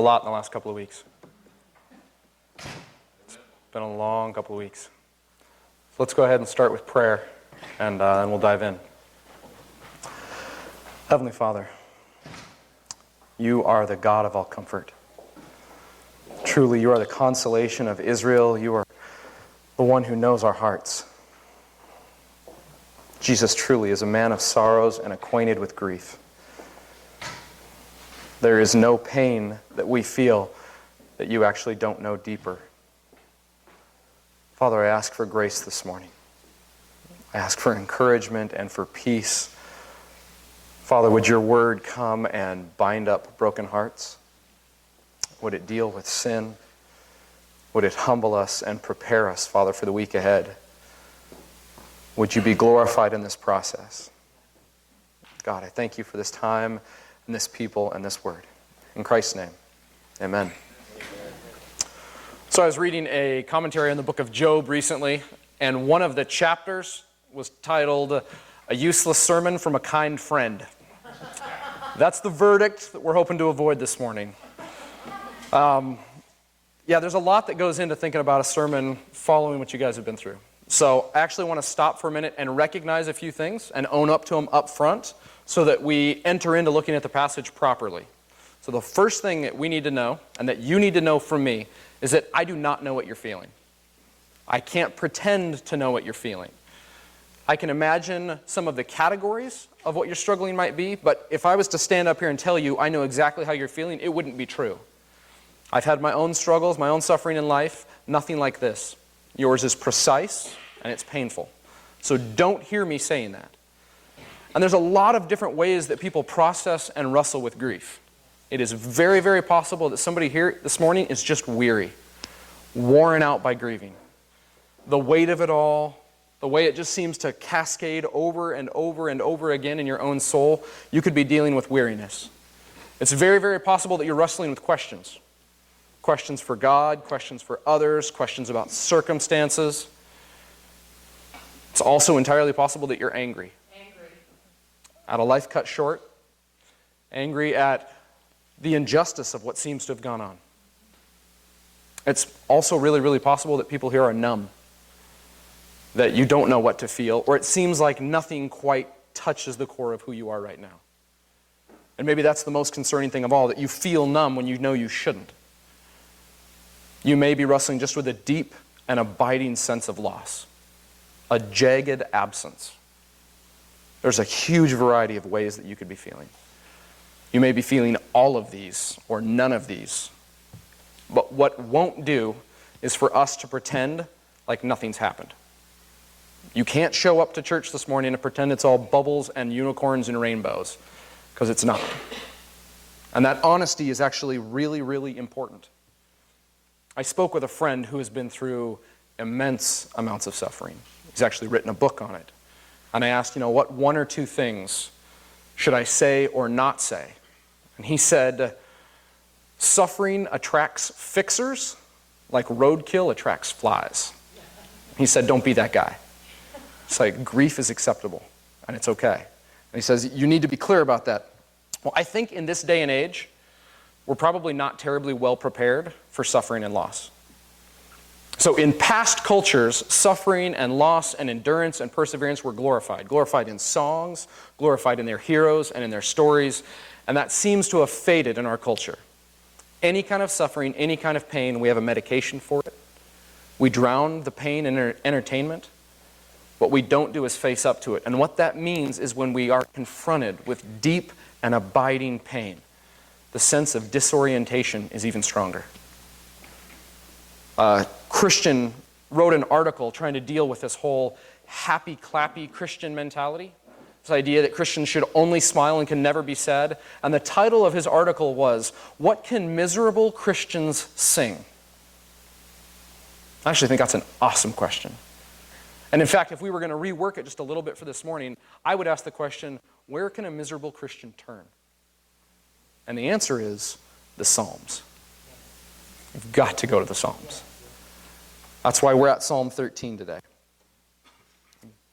A lot in the last couple of weeks. It's been a long couple of weeks. So let's go ahead and start with prayer, and we'll dive in. Heavenly Father, you are the God of all comfort. Truly, you are the consolation of Israel. You are the one who knows our hearts. Jesus truly is a man of sorrows and acquainted with grief. There is no pain that we feel that you actually don't know deeper. Father, I ask for grace this morning. I ask for encouragement and for peace. Father, would your word come and bind up broken hearts? Would it deal with sin? Would it humble us and prepare us, Father, for the week ahead? Would you be glorified in this process? God, I thank you for this time and this people and this word. In Christ's name, amen. So I was reading a commentary on the book of Job recently, and one of the chapters was titled, "A Useless Sermon from a Kind Friend." That's the verdict that we're hoping to avoid this morning. There's a lot that goes into thinking about a sermon following what you guys have been through. So I actually want to stop for a minute and recognize a few things and own up to them up front so that we enter into looking at the passage properly. So the first thing that we need to know, and that you need to know from me, is that I do not know what you're feeling. I can't pretend to know what you're feeling. I can imagine some of the categories of what your struggling might be, but if I was to stand up here and tell you I know exactly how you're feeling, it wouldn't be true. I've had my own struggles, my own suffering in life, nothing like this. Yours is precise and it's painful. So don't hear me saying that. And there's a lot of different ways that people process and wrestle with grief. It is very, very possible that somebody here this morning is just weary, worn out by grieving. The weight of it all, the way it just seems to cascade over and over and over again in your own soul, you could be dealing with weariness. It's very, very possible that you're wrestling with questions. Questions for God, questions for others, questions about circumstances. It's also entirely possible that you're angry. At a life cut short. Angry at the injustice of what seems to have gone on. It's also really, really possible that people here are numb. That you don't know what to feel, or it seems like nothing quite touches the core of who you are right now. And maybe that's the most concerning thing of all, that you feel numb when you know you shouldn't. You may be wrestling just with a deep and abiding sense of loss, a jagged absence. There's a huge variety of ways that you could be feeling. You may be feeling all of these or none of these. But what won't do is for us to pretend like nothing's happened. You can't show up to church this morning and pretend it's all bubbles and unicorns and rainbows, because it's not. And that honesty is actually really, really important. I spoke with a friend who has been through immense amounts of suffering. He's actually written a book on it. And I asked, what one or two things should I say or not say? And he said, suffering attracts fixers like roadkill attracts flies. He said, don't be that guy. It's like grief is acceptable and it's okay. And he says, you need to be clear about that. Well, I think in this day and age, we're probably not terribly well prepared for suffering and loss. So in past cultures, suffering and loss and endurance and perseverance were glorified. Glorified in songs, glorified in their heroes and in their stories, and that seems to have faded in our culture. Any kind of suffering, any kind of pain, we have a medication for it. We drown the pain in entertainment. What we don't do is face up to it. And what that means is when we are confronted with deep and abiding pain, the sense of disorientation is even stronger. Christian wrote an article trying to deal with this whole happy-clappy Christian mentality, this idea that Christians should only smile and can never be sad. And the title of his article was, "What Can Miserable Christians Sing?" I actually think that's an awesome question. And in fact, if we were going to rework it just a little bit for this morning, I would ask the question, where can a miserable Christian turn? And the answer is the Psalms. You've got to go to the Psalms. That's why we're at Psalm 13 today.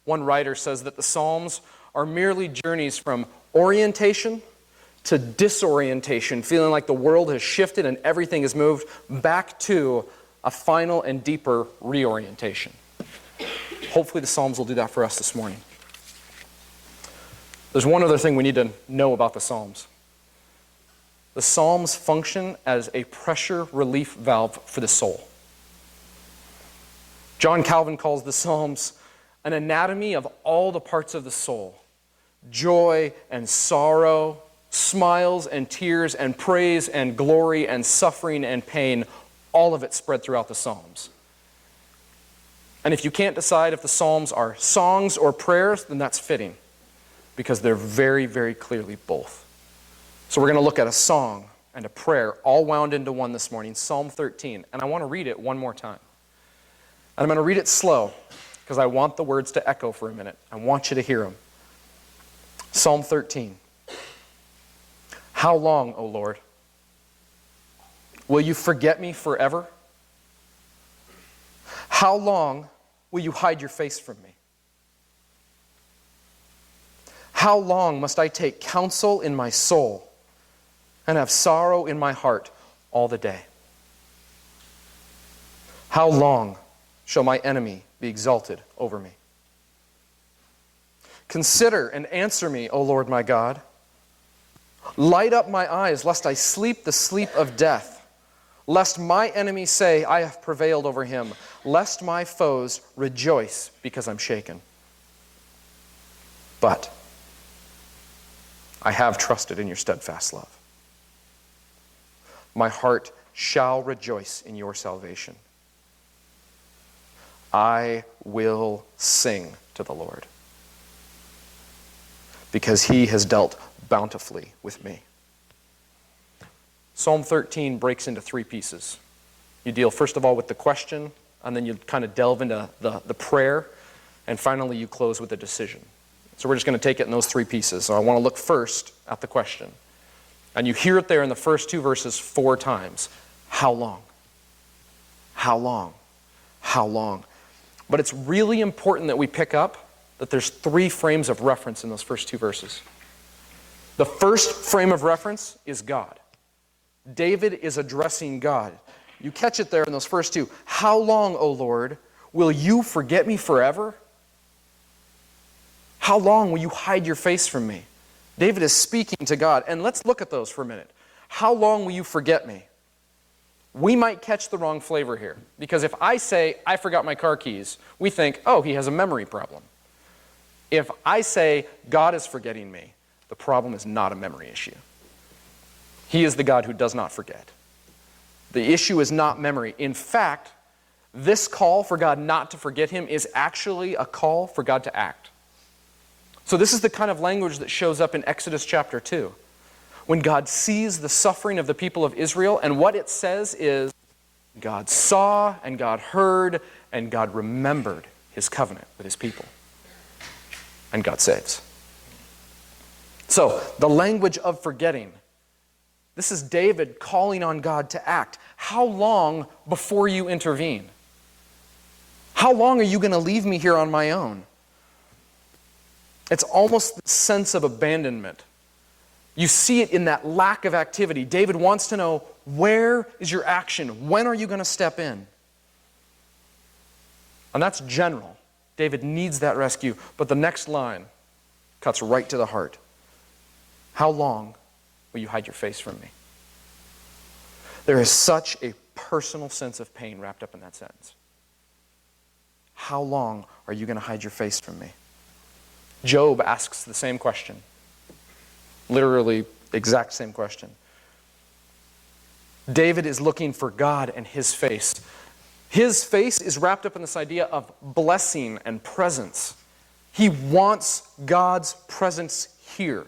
One writer says that the Psalms are merely journeys from orientation to disorientation, feeling like the world has shifted and everything has moved, back to a final and deeper reorientation. Hopefully the Psalms will do that for us this morning. There's one other thing we need to know about the Psalms. The Psalms function as a pressure relief valve for the soul. John Calvin calls the Psalms an anatomy of all the parts of the soul. Joy and sorrow, smiles and tears and praise and glory and suffering and pain, all of it spread throughout the Psalms. And if you can't decide if the Psalms are songs or prayers, then that's fitting, because they're very, very clearly both. So we're going to look at a song and a prayer all wound into one this morning, Psalm 13. And I want to read it one more time. And I'm going to read it slow, because I want the words to echo for a minute. I want you to hear them. Psalm 13. How long, O Lord, will you forget me forever? How long will you hide your face from me? How long must I take counsel in my soul and have sorrow in my heart all the day? How long shall my enemy be exalted over me? Consider and answer me, O Lord my God. Light up my eyes, lest I sleep the sleep of death, lest my enemy say, I have prevailed over him, lest my foes rejoice because I'm shaken. But I have trusted in your steadfast love. My heart shall rejoice in your salvation. I will sing to the Lord, because he has dealt bountifully with me. Psalm 13 breaks into three pieces. You deal first of all with the question, and then you kind of delve into the prayer, and finally you close with a decision. So we're just going to take it in those three pieces. So I want to look first at the question. And you hear it there in the first two verses 4 times. How long? How long? How long? But it's really important that we pick up that there's 3 frames of reference in those first 2 verses. The first frame of reference is God. David is addressing God. You catch it there in those first 2. How long, O Lord, will you forget me forever? How long will you hide your face from me? David is speaking to God. And let's look at those for a minute. How long will you forget me? We might catch the wrong flavor here. Because if I say, I forgot my car keys, we think, oh, he has a memory problem. If I say, God is forgetting me, the problem is not a memory issue. He is the God who does not forget. The issue is not memory. In fact, this call for God not to forget him is actually a call for God to act. So this is the kind of language that shows up in Exodus chapter 2. When God sees the suffering of the people of Israel, and what it says is, God saw and God heard and God remembered his covenant with his people. And God saves. So, the language of forgetting. This is David calling on God to act. How long before you intervene? How long are you going to leave me here on my own? It's almost the sense of abandonment. You see it in that lack of activity. David wants to know, where is your action? When are you going to step in? And that's general. David needs that rescue. But the next line cuts right to the heart. How long will you hide your face from me? There is such a personal sense of pain wrapped up in that sentence. How long are you going to hide your face from me? Job asks the same question. Literally, the exact same question. David is looking for God and his face. His face is wrapped up in this idea of blessing and presence. He wants God's presence here.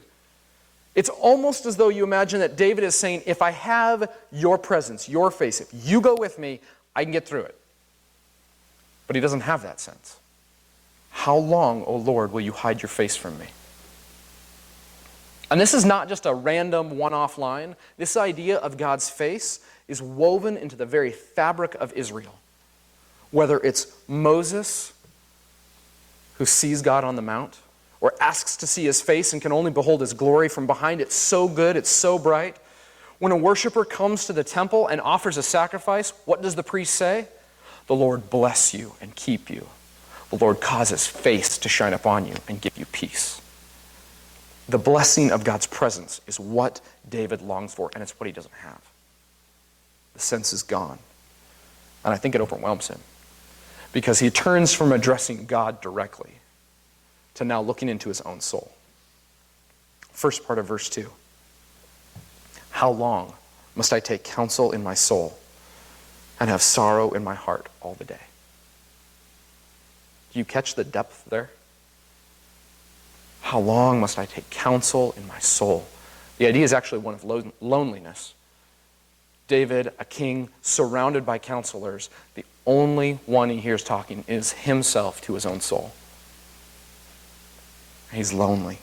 It's almost as though you imagine that David is saying, if I have your presence, your face, if you go with me, I can get through it. But he doesn't have that sense. How long, O Lord, will you hide your face from me? And this is not just a random one-off line. This idea of God's face is woven into the very fabric of Israel. Whether it's Moses, who sees God on the mount, or asks to see his face and can only behold his glory from behind. It's so good, it's so bright. When a worshiper comes to the temple and offers a sacrifice, what does the priest say? The Lord bless you and keep you. The Lord cause his face to shine upon you and give you peace. The blessing of God's presence is what David longs for, and it's what he doesn't have. The sense is gone. And I think it overwhelms him, because he turns from addressing God directly to now looking into his own soul. First part of verse 2. How long must I take counsel in my soul and have sorrow in my heart all the day? Do you catch the depth there? How long must I take counsel in my soul? The idea is actually one of loneliness. David, a king surrounded by counselors, the only one he hears talking is himself to his own soul. He's lonely.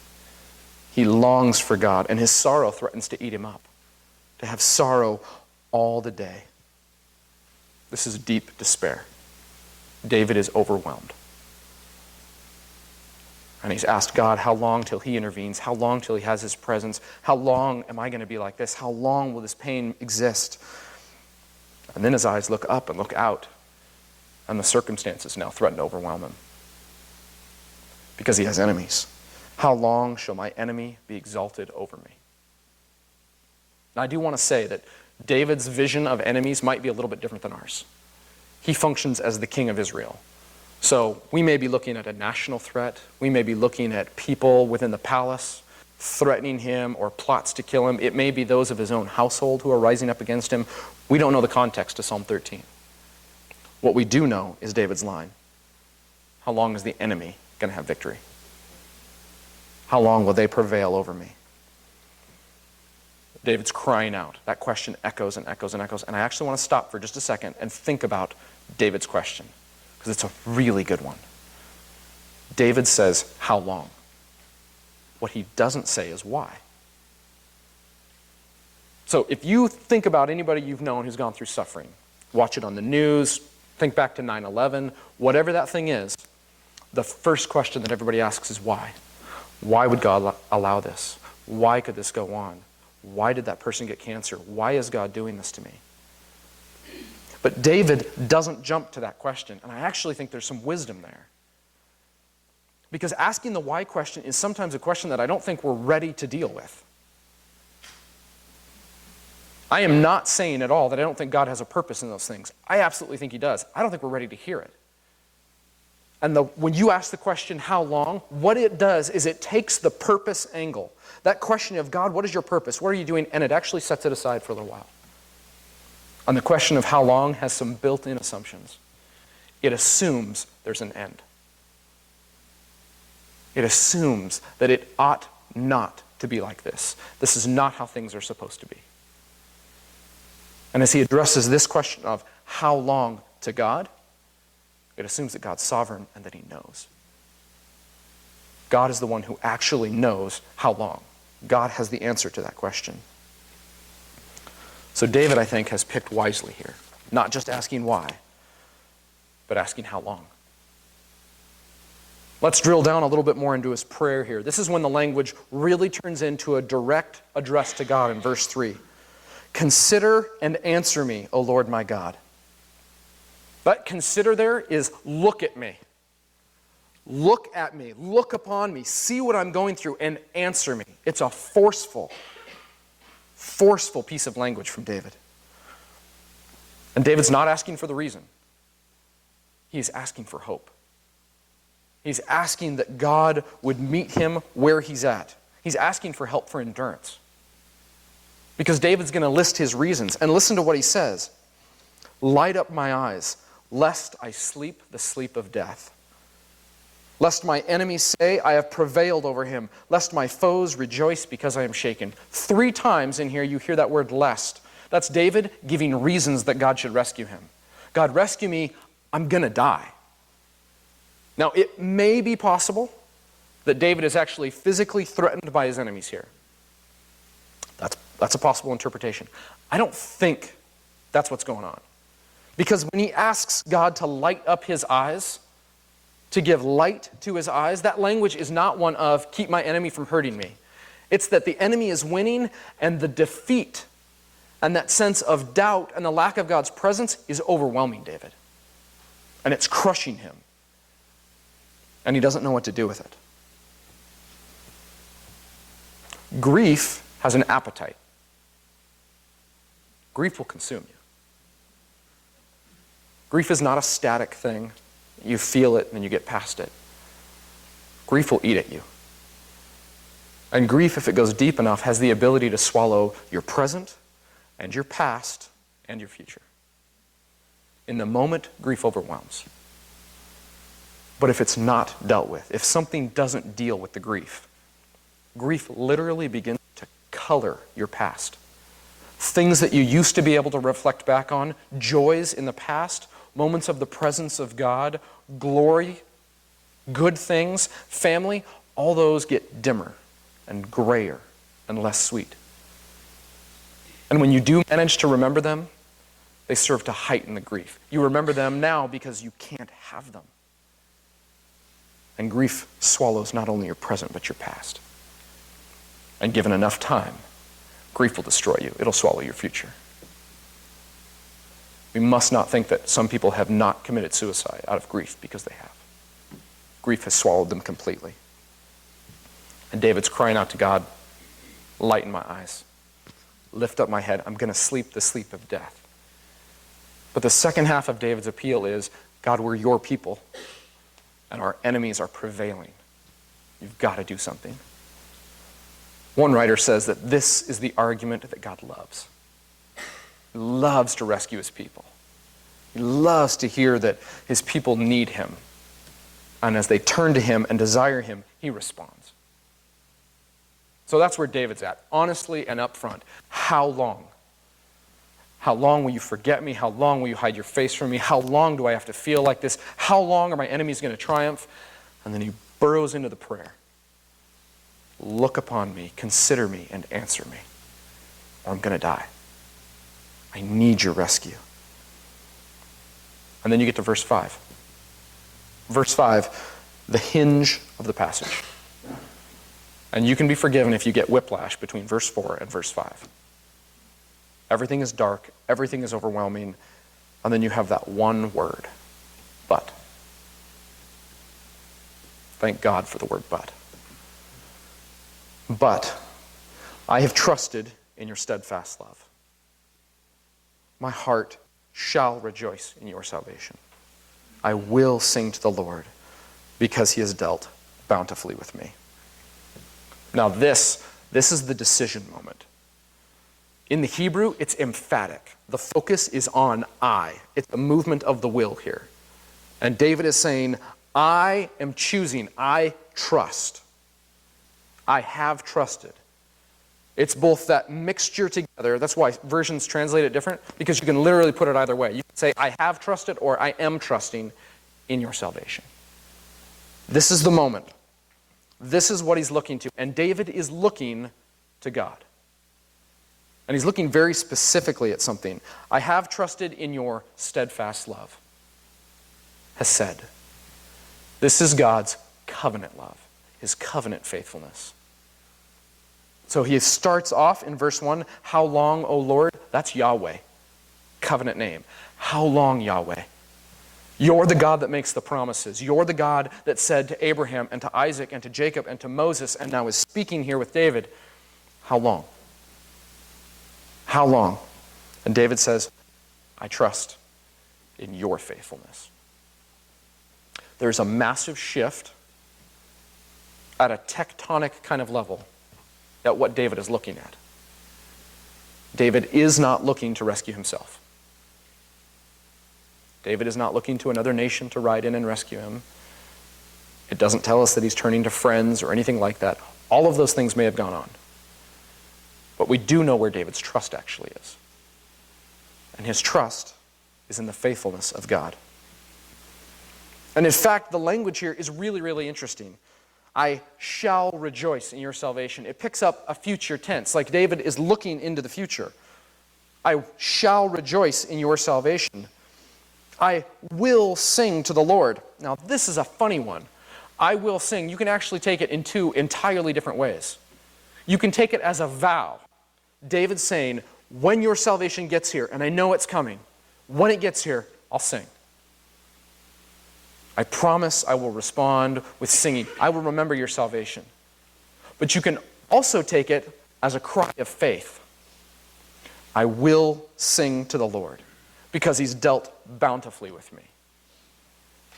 He longs for God, and his sorrow threatens to eat him up, to have sorrow all the day. This is deep despair. David is overwhelmed. And he's asked God how long till he intervenes, how long till he has his presence, how long am I going to be like this, how long will this pain exist? And then his eyes look up and look out, and the circumstances now threaten to overwhelm him, because he has enemies. How long shall my enemy be exalted over me? Now, I do want to say that David's vision of enemies might be a little bit different than ours. He functions as the king of Israel. So we may be looking at a national threat. We may be looking at people within the palace threatening him or plots to kill him. It may be those of his own household who are rising up against him. We don't know the context of Psalm 13. What we do know is David's line. How long is the enemy going to have victory? How long will they prevail over me? David's crying out. That question echoes and echoes and echoes. And I actually want to stop for just a second and think about David's question, because it's a really good one. David says, how long? What he doesn't say is why. So if you think about anybody you've known who's gone through suffering, watch it on the news, think back to 9/11, whatever that thing is, the first question that everybody asks is why? Why would God allow this? Why could this go on? Why did that person get cancer? Why is God doing this to me? But David doesn't jump to that question, and I actually think there's some wisdom there. Because asking the why question is sometimes a question that I don't think we're ready to deal with. I am not saying at all that I don't think God has a purpose in those things. I absolutely think he does. I don't think we're ready to hear it. And when you ask the question, how long, what it does is it takes the purpose angle. That question of, God, what is your purpose? What are you doing? And it actually sets it aside for a little while. And the question of how long has some built-in assumptions. It assumes there's an end. It assumes that it ought not to be like this. This is not how things are supposed to be. And as he addresses this question of how long to God, it assumes that God's sovereign and that he knows. God is the one who actually knows how long. God has the answer to that question. So David, I think, has picked wisely here. Not just asking why, but asking how long. Let's drill down a little bit more into his prayer here. This is when the language really turns into a direct address to God in verse 3. Consider and answer me, O Lord my God. But consider there is look at me. Look at me. Look upon me. See what I'm going through and answer me. It's a forceful piece of language from David. And David's not asking for the reason. He's asking for hope. He's asking that God would meet him where he's at. He's asking for help for endurance. Because David's going to list his reasons. And listen to what he says. Light up my eyes, lest I sleep the sleep of death. Lest my enemies say, I have prevailed over him. Lest my foes rejoice because I am shaken. 3 times in here you hear that word lest. That's David giving reasons that God should rescue him. God, rescue me, I'm going to die. Now, it may be possible that David is actually physically threatened by his enemies here. That's a possible interpretation. I don't think that's what's going on. Because when he asks God to light up his eyes, to give light to his eyes, that language is not one of keep my enemy from hurting me. It's that the enemy is winning and the defeat and that sense of doubt and the lack of God's presence is overwhelming David. And it's crushing him. And he doesn't know what to do with it. Grief has an appetite. Grief will consume you. Grief is not a static thing. You feel it and then you get past it. Grief will eat at you. And grief, if it goes deep enough, has the ability to swallow your present and your past and your future. In the moment, grief overwhelms. But if it's not dealt with, if something doesn't deal with the grief, grief literally begins to color your past. Things that you used to be able to reflect back on, joys in the past, moments of the presence of God, glory, good things, family, all those get dimmer and grayer and less sweet. And when you do manage to remember them, they serve to heighten the grief. You remember them now because you can't have them. And grief swallows not only your present but your past. And given enough time, grief will destroy you. It'll swallow your future. We must not think that some people have not committed suicide out of grief, because they have. Grief has swallowed them completely. And David's crying out to God, lighten my eyes, lift up my head. I'm going to sleep the sleep of death. But the second half of David's appeal is, God, we're your people, and our enemies are prevailing. You've got to do something. One writer says that this is the argument that God loves. He loves to rescue his people. He loves to hear that his people need him. And as they turn to him and desire him, he responds. So that's where David's at, honestly and upfront. How long? How long will you forget me? How long will you hide your face from me? How long do I have to feel like this? How long are my enemies going to triumph? And then he burrows into the prayer. Look upon me, consider me, and answer me, or I'm going to die. I need your rescue. And then you get to verse 5. Verse 5, the hinge of the passage. And you can be forgiven if you get whiplash between verse 4 and verse 5. Everything is dark, everything is overwhelming, and then you have that one word, but. Thank God for the word but. But I have trusted in your steadfast love. My heart shall rejoice in your salvation. I will sing to the Lord because he has dealt bountifully with me. Now this is the decision moment. In the Hebrew, it's emphatic. The focus is on I. It's a movement of the will here. And David is saying, I am choosing, I trust. I have trusted. It's both that mixture together. That's why versions translate it different, because you can literally put it either way. You can say, I have trusted, or I am trusting in your salvation. This is the moment. This is what he's looking to. And David is looking to God. And he's looking very specifically at something. I have trusted in your steadfast love. Hesed. This is God's covenant love, his covenant faithfulness. So he starts off in verse 1, how long, O Lord? That's Yahweh, covenant name. How long, Yahweh? You're the God that makes the promises. You're the God that said to Abraham and to Isaac and to Jacob and to Moses, and now is speaking here with David. How long? How long? And David says, I trust in your faithfulness. There's a massive shift at a tectonic kind of level at what David is looking at. David is not looking to rescue himself. David is not looking to another nation to ride in and rescue him. It doesn't tell us that he's turning to friends or anything like that. All of those things may have gone on. But we do know where David's trust actually is. And his trust is in the faithfulness of God. And in fact, the language here is really, really interesting. I shall rejoice in your salvation. It picks up a future tense, like David is looking into the future. I shall rejoice in your salvation. I will sing to the Lord. Now, this is a funny one. I will sing. You can actually take it in two entirely different ways. You can take it as a vow. David's saying, when your salvation gets here, and I know it's coming, when it gets here, I'll sing. I promise I will respond with singing. I will remember your salvation. But you can also take it as a cry of faith. I will sing to the Lord because he's dealt bountifully with me.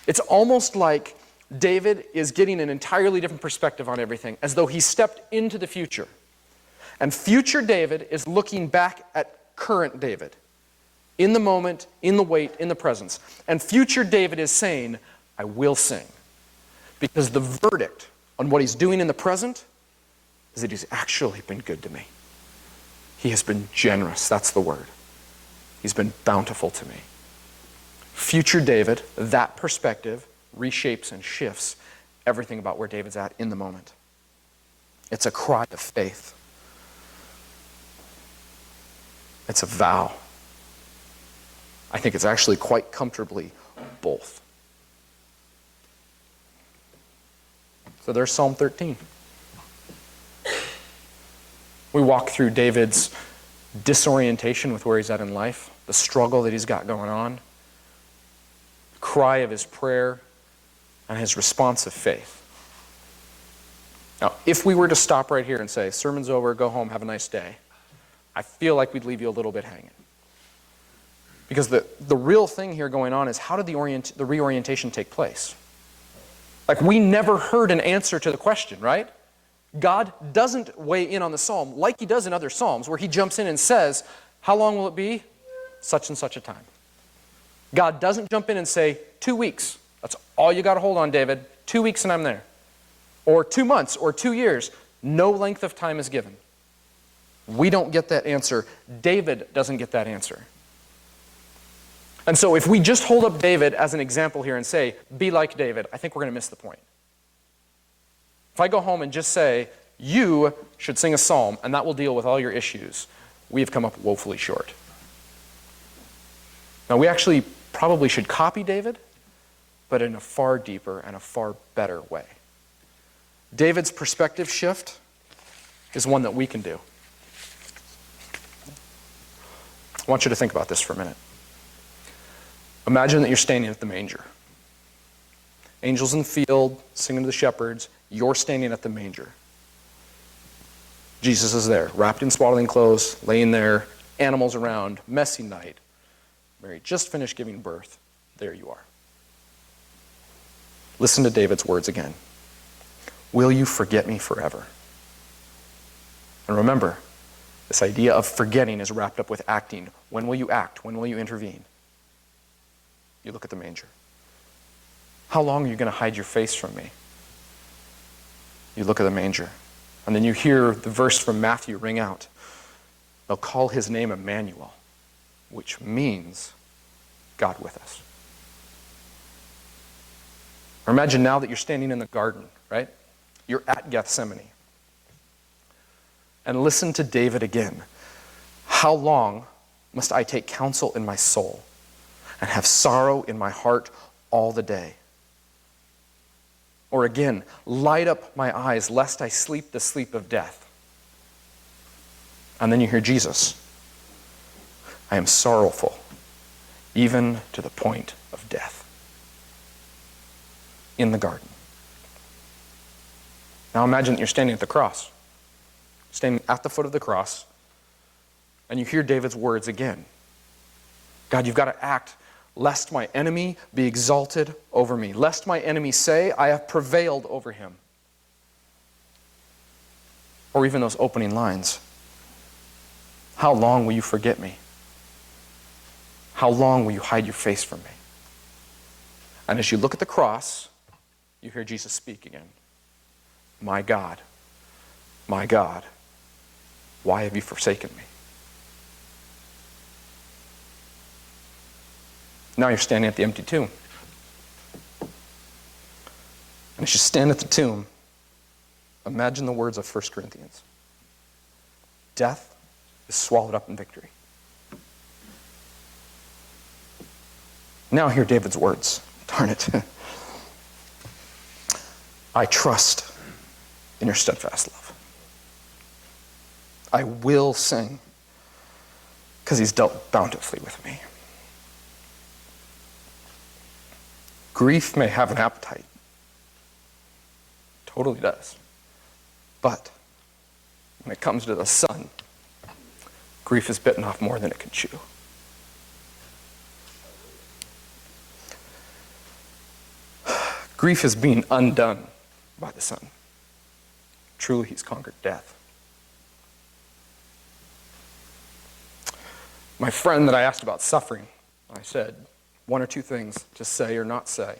It's almost like David is getting an entirely different perspective on everything, as though he stepped into the future. And future David is looking back at current David, in the moment, in the wait, in the presence. And future David is saying, I will sing. Because the verdict on what he's doing in the present is that he's actually been good to me. He has been generous, that's the word. He's been bountiful to me. Future David, that perspective, reshapes and shifts everything about where David's at in the moment. It's a cry of faith. It's a vow. I think it's actually quite comfortably both. So there's Psalm 13. We walk through David's disorientation with where he's at in life, the struggle that he's got going on, the cry of his prayer, and his response of faith. Now, if we were to stop right here and say, sermon's over, go home, have a nice day, I feel like we'd leave you a little bit hanging. Because the real thing here going on is, how did the reorientation take place? Like, we never heard an answer to the question, right? God doesn't weigh in on the psalm like he does in other psalms, where he jumps in and says, how long will it be? Such and such a time. God doesn't jump in and say, 2 weeks. That's all you got to hold on, David. 2 weeks and I'm there. Or 2 months, or 2 years. No length of time is given. We don't get that answer. David doesn't get that answer. And so if we just hold up David as an example here and say, be like David, I think we're going to miss the point. If I go home and just say, you should sing a psalm and that will deal with all your issues, we have come up woefully short. Now, we actually probably should copy David, but in a far deeper and a far better way. David's perspective shift is one that we can do. I want you to think about this for a minute. Imagine that you're standing at the manger. Angels in the field, singing to the shepherds. You're standing at the manger. Jesus is there, wrapped in swaddling clothes, laying there, animals around, messy night. Mary just finished giving birth. There you are. Listen to David's words again. Will you forget me forever? And remember, this idea of forgetting is wrapped up with acting. When will you act? When will you intervene? You look at the manger. How long are you going to hide your face from me? You look at the manger. And then you hear the verse from Matthew ring out. They'll call his name Emmanuel, which means God with us. Or imagine now that you're standing in the garden, right? You're at Gethsemane. And listen to David again. How long must I take counsel in my soul and have sorrow in my heart all the day? Or again, light up my eyes lest I sleep the sleep of death. And then you hear Jesus. I am sorrowful, even to the point of death. In the garden. Now imagine that you're standing at the cross. Standing at the foot of the cross. And you hear David's words again. God, you've got to act lest my enemy be exalted over me. Lest my enemy say, I have prevailed over him. Or even those opening lines. How long will you forget me? How long will you hide your face from me? And as you look at the cross, you hear Jesus speak again. My God, why have you forsaken me? Now you're standing at the empty tomb. And as you stand at the tomb, imagine the words of 1 Corinthians. Death is swallowed up in victory. Now hear David's words. Darn it. I trust in your steadfast love. I will sing because he's dealt bountifully with me. Grief may have an appetite. Totally does. But when it comes to the Son, grief is bitten off more than it can chew. Grief is being undone by the Son. Truly, he's conquered death. My friend that I asked about suffering, I said, one or two things to say or not say.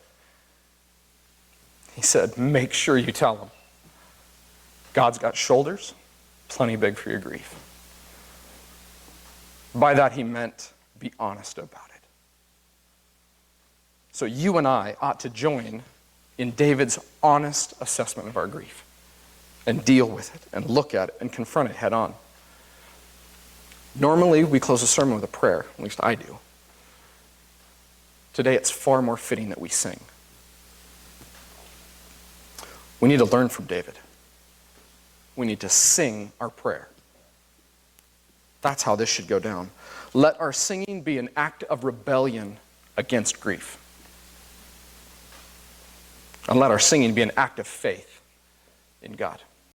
He said, make sure you tell him. God's got shoulders plenty big for your grief. By that he meant be honest about it. So you and I ought to join in David's honest assessment of our grief and deal with it and look at it and confront it head on. Normally, we close a sermon with a prayer, at least I do. Today, it's far more fitting that we sing. We need to learn from David. We need to sing our prayer. That's how this should go down. Let our singing be an act of rebellion against grief. And let our singing be an act of faith in God.